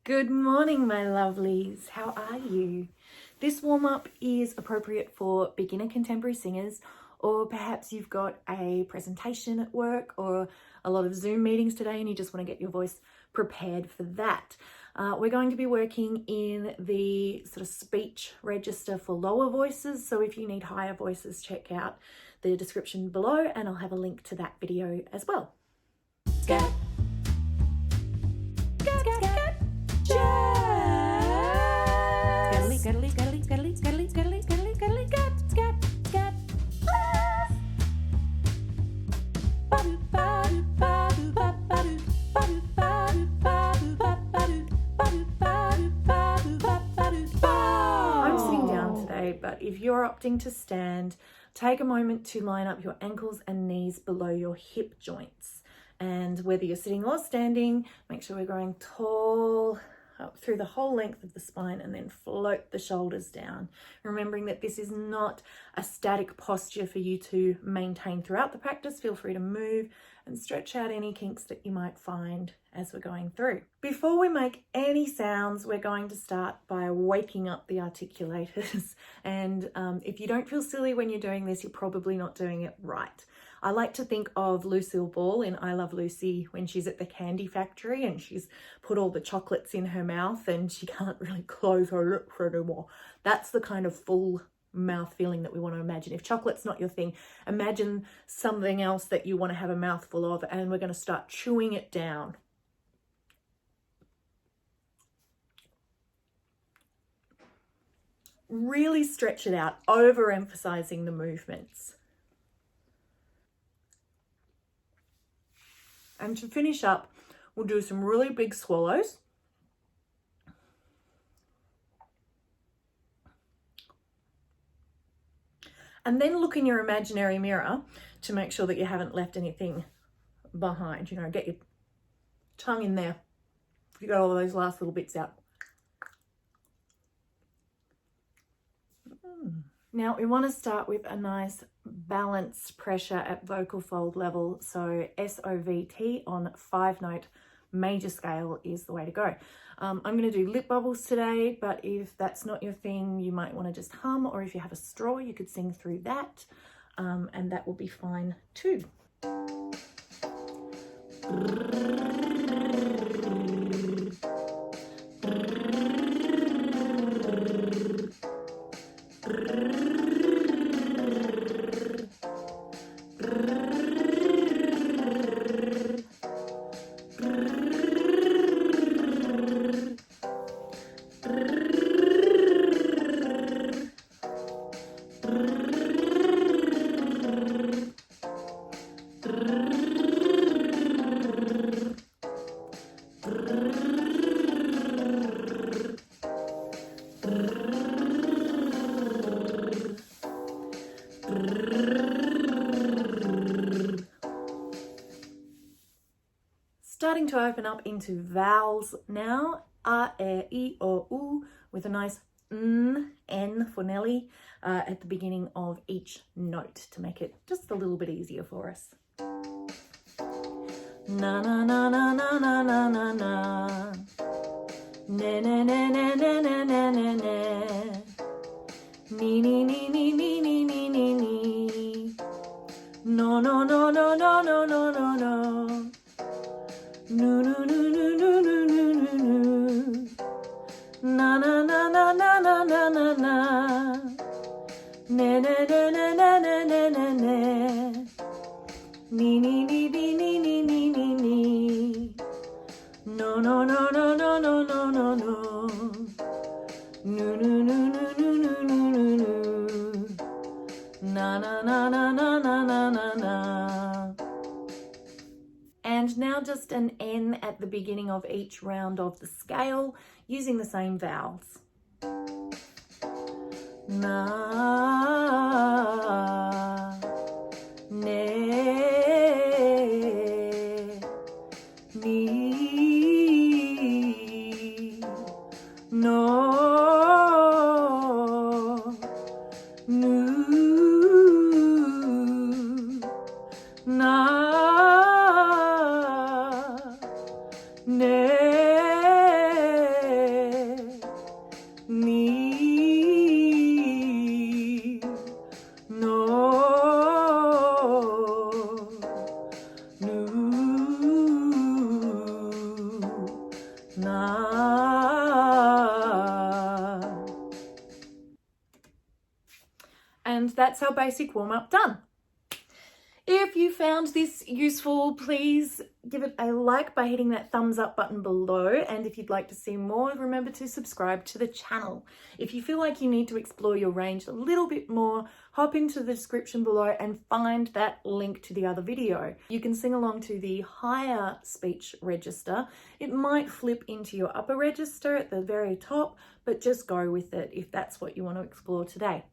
Good morning, my lovelies. How are you? This warm-up is appropriate for beginner contemporary singers, or perhaps you've got a presentation at work or a lot of Zoom meetings today and you just want to get your voice prepared for that. We're going to be working in the sort of speech register for lower voices, so if you need higher voices, check out the description below and I'll have a link to that video as well. Scat. I'm sitting down today, but if you're opting to stand, take a moment to line up your ankles and knees below your hip joints. And whether you're sitting or standing, make sure we're growing tall up through the whole length of the spine and then float the shoulders down. Remembering that this is not a static posture for you to maintain throughout the practice. Feel free to move and stretch out any kinks that you might find as we're going through. Before we make any sounds, we're going to start by waking up the articulators. And if you don't feel silly when you're doing this, you're probably not doing it right. I like to think of Lucille Ball in I Love Lucy when she's at the candy factory and she's put all the chocolates in her mouth and she can't really close her lips anymore. That's the kind of full mouth feeling that we want to imagine. If chocolate's not your thing, imagine something else that you want to have a mouthful of, and we're going to start chewing it down. Really stretch it out, overemphasizing the movements. And to finish up, we'll do some really big swallows. And then look in your imaginary mirror to make sure that you haven't left anything behind. You know, get your tongue in there. You got all those last little bits out. Now we want to start with a nice balanced pressure at vocal fold level. So SOVT on 5-note major scale is the way to go. I'm going to do lip bubbles today, but if that's not your thing, you might want to just hum, or if you have a straw, you could sing through that, and that will be fine too. Starting to open up into vowels now, a, e, I, o, u, with a nice n for Nelly at the beginning of each note to make it just a little bit easier for us. Na na na na na na na na na, ne ne ne ne ne ne ne ne ne, ni ni ni ni ni ni ni ni ni, no no no no no no no no no. No no no no no no no no no, na na na na na na na na na, ne ne ne ne ne ne ne ne ne, ni ni ni ni ni ni ni ni ni, no no no no no no no no no, no no no no no no no no no, na na na na na na na na na. And now just an N at the beginning of each round of the scale using the same vowels. Na, ne, ni, no, nu, na, ne, na. And that's our basic warm-up done. If you found this useful, please give it a like by hitting that thumbs up button below. And if you'd like to see more, remember to subscribe to the channel. If you feel like you need to explore your range a little bit more, hop into the description below and find that link to the other video. You can sing along to the higher speech register. It might flip into your upper register at the very top, but just go with it if that's what you want to explore today.